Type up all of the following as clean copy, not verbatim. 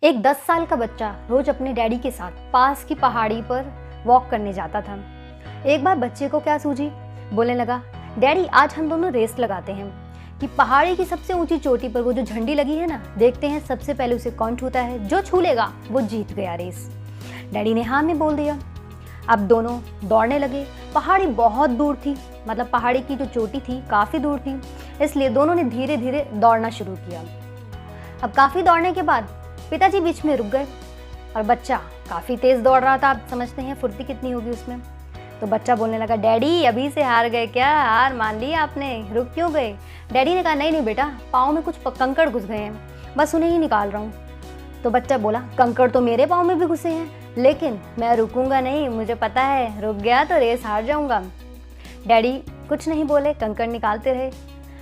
एक 10 साल का बच्चा रोज अपने डैडी के साथ पास की पहाड़ी पर वॉक करने जाता था। एक बार बच्चे को क्या सूझी, बोलने लगा, डैडी आज हम दोनों रेस लगाते हैं कि पहाड़ी की सबसे ऊंची चोटी पर वो जो झंडी लगी है ना, देखते हैं सबसे पहले उसे कौन छूता है, जो छू लेगा वो जीत गया रेस। डैडी ने हाँ में बोल दिया। अब दोनों दौड़ने लगे। पहाड़ी बहुत दूर थी, मतलब पहाड़ी की जो चोटी थी काफ़ी दूर थी, इसलिए दोनों ने धीरे धीरे दौड़ना शुरू किया। अब काफ़ी दौड़ने के बाद पिताजी बीच में रुक गए और बच्चा काफ़ी तेज़ दौड़ रहा था। आप समझते हैं फुर्ती कितनी होगी उसमें। तो बच्चा बोलने लगा, डैडी अभी से हार गए क्या? हार मान ली आपने, रुक क्यों गए? डैडी ने कहा, नहीं बेटा, पाँव में कुछ कंकड़ घुस गए हैं, बस उन्हें ही निकाल रहा हूँ। तो बच्चा बोला, कंकड़ तो मेरे पाँव में भी घुसे हैं, लेकिन मैं रुकूंगा नहीं, मुझे पता है रुक गया तो रेस हार जाऊंगा। डैडी कुछ नहीं बोले, कंकड़ निकालते रहे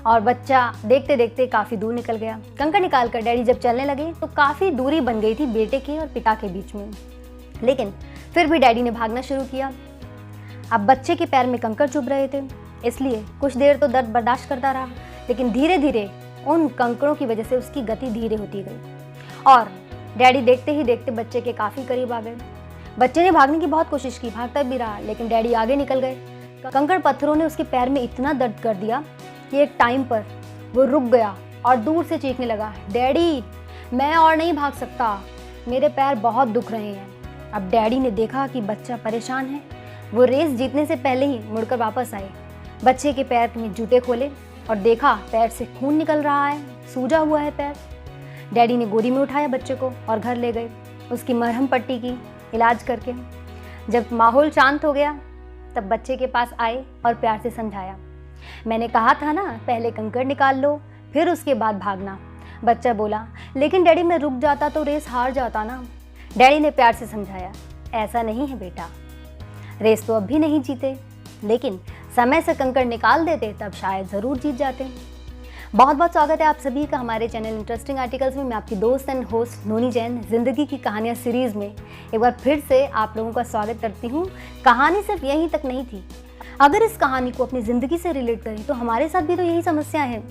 और बच्चा देखते देखते काफ़ी दूर निकल गया। कंकड़ निकाल कर डैडी जब चलने लगे तो काफ़ी दूरी बन गई थी बेटे के और पिता के बीच में, लेकिन फिर भी डैडी ने भागना शुरू किया। अब बच्चे के पैर में कंकड़ चुभ रहे थे, इसलिए कुछ देर तो दर्द बर्दाश्त करता रहा, लेकिन धीरे धीरे उन कंकड़ों की वजह से उसकी गति धीरे होती गई और डैडी देखते ही देखते बच्चे के काफ़ी करीब आ गए। बच्चे ने भागने की बहुत कोशिश की, भागता भी रहा, लेकिन डैडी आगे निकल गए। कंकड़ पत्थरों ने उसके पैर में इतना दर्द कर दिया कि एक टाइम पर वो रुक गया और दूर से चीखने लगा, डैडी मैं और नहीं भाग सकता, मेरे पैर बहुत दुख रहे हैं। अब डैडी ने देखा कि बच्चा परेशान है। वो रेस जीतने से पहले ही मुड़कर वापस आए। बच्चे के पैर में जूते खोले और देखा पैर से खून निकल रहा है, सूजा हुआ है पैर। डैडी ने गोदी में उठाया बच्चे को और घर ले गए, उसकी मरहम पट्टी की, इलाज करके। जब माहौल शांत हो गया तब बच्चे के पास आए और प्यार से समझाया, मैंने कहा था ना, पहले कंकड़ निकाल लो फिर उसके बाद भागना। बच्चा बोला, लेकिन डैडी मैं रुक जाता तो रेस हार जाता ना। डैडी ने प्यार से समझाया, ऐसा नहीं है बेटा, रेस तो अब भी नहीं जीते, लेकिन समय से कंकड़ निकाल देते तब शायद ज़रूर जीत जाते। बहुत बहुत स्वागत है आप सभी का हमारे चैनल इंटरेस्टिंग आर्टिकल्स में। मैं आपकी दोस्त एंड होस्ट नोनी जैन ज़िंदगी की कहानियाँ सीरीज़ में एक बार फिर से आप लोगों का स्वागत करती हूँ। कहानी सिर्फ यहीं तक नहीं थी, अगर इस कहानी को अपनी ज़िंदगी से रिलेट करें तो हमारे साथ भी तो यही समस्या है।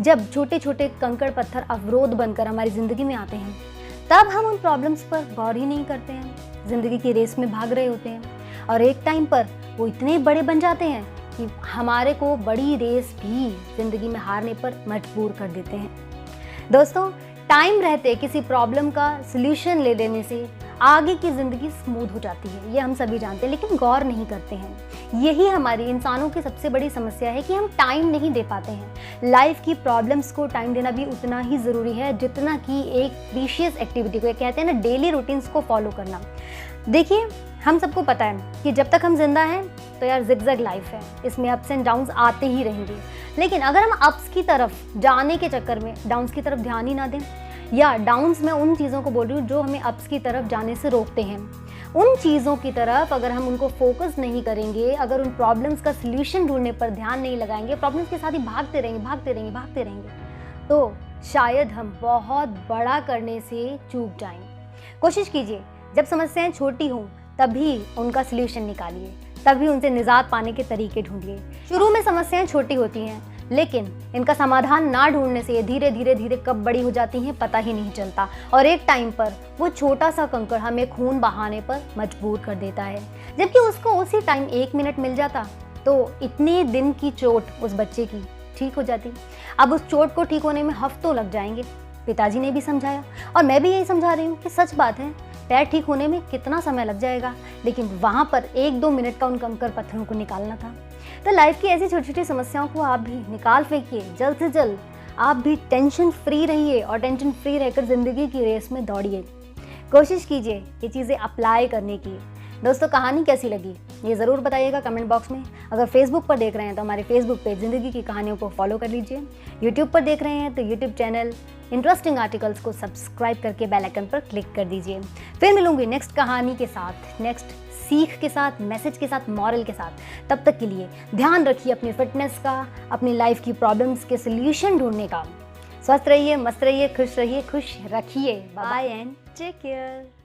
जब छोटे छोटे कंकड़ पत्थर अवरोध बनकर हमारी ज़िंदगी में आते हैं, तब हम उन प्रॉब्लम्स पर गौर ही नहीं करते हैं। ज़िंदगी की रेस में भाग रहे होते हैं और एक टाइम पर वो इतने बड़े बन जाते हैं कि हमारे को बड़ी रेस भी ज़िंदगी में हारने पर मजबूर कर देते हैं। दोस्तों, टाइम रहते किसी प्रॉब्लम का सल्यूशन ले लेने से आगे की ज़िंदगी स्मूथ हो जाती है, ये हम सभी जानते हैं, लेकिन गौर नहीं करते हैं। यही हमारी इंसानों की सबसे बड़ी समस्या है कि हम टाइम नहीं दे पाते हैं। लाइफ की प्रॉब्लम्स को टाइम देना भी उतना ही ज़रूरी है जितना कि एक प्रीशियस एक्टिविटी को, कहते हैं ना, डेली रूटीन्स को फॉलो करना। देखिए, हम सबको पता है कि जब तक हम जिंदा हैं तो यार जिगजैग लाइफ है, इसमें अप्स एंड डाउन्स आते ही रहेंगे। लेकिन अगर हम अप्स की तरफ जाने के चक्कर में डाउन्स की तरफ ध्यान ही ना दें, या डाउन्स में उन चीज़ों को बोल रही हूँ जो हमें अप्स की तरफ जाने से रोकते हैं, उन चीज़ों की तरफ अगर हम उनको फोकस नहीं करेंगे, अगर उन प्रॉब्लम्स का सल्यूशन ढूंढने पर ध्यान नहीं लगाएंगे, प्रॉब्लम्स के साथ ही भागते रहेंगे, तो शायद हम बहुत बड़ा करने से चूक जाएं। कोशिश कीजिए, जब समस्याएं छोटी हों तभी उनका सल्यूशन निकालिए, तभी उनसे निजात पाने के तरीके ढूंढिए। शुरू में समस्याएं छोटी होती हैं, लेकिन इनका समाधान ना ढूंढने से ये धीरे धीरे कब बड़ी हो जाती हैं पता ही नहीं चलता, और एक टाइम पर वो छोटा सा कंकड़ हमें खून बहाने पर मजबूर कर देता है। जबकि उसको उसी टाइम 1 मिनट मिल जाता तो इतने दिन की चोट उस बच्चे की ठीक हो जाती। अब उस चोट को ठीक होने में हफ्तों लग जाएंगे। पिताजी ने भी समझाया और मैं भी यही समझा रही हूँ कि सच बात है, पैर ठीक होने में कितना समय लग जाएगा, लेकिन वहाँ पर 1-2 मिनट का उन कंकड़ पत्थरों को निकालना था। तो लाइफ की ऐसी छोटी छोटी समस्याओं को आप भी निकाल फेंकिए, जल्द से जल्द आप भी टेंशन फ्री रहिए और टेंशन फ्री रहकर ज़िंदगी की रेस में दौड़िए। कोशिश कीजिए ये चीज़ें अप्लाई करने की। दोस्तों, कहानी कैसी लगी ये ज़रूर बताइएगा कमेंट बॉक्स में। अगर फेसबुक पर देख रहे हैं तो हमारे फेसबुक पेज ज़िंदगी की कहानियों को फॉलो कर लीजिए। यूट्यूब पर देख रहे हैं तो यूट्यूब चैनल इंटरेस्टिंग आर्टिकल्स को सब्सक्राइब करके बेल आइकन पर क्लिक कर दीजिए। फिर मिलूंगी नेक्स्ट कहानी के साथ, नेक्स्ट सीख के साथ, मैसेज के साथ, मॉरल के साथ। तब तक के लिए ध्यान रखिए अपनी फिटनेस का, अपनी लाइफ की प्रॉब्लम्स के सल्यूशन ढूंढने का। स्वस्थ रहिए, मस्त रहिए, खुश रहिए, खुश रखिए। Bye and take care.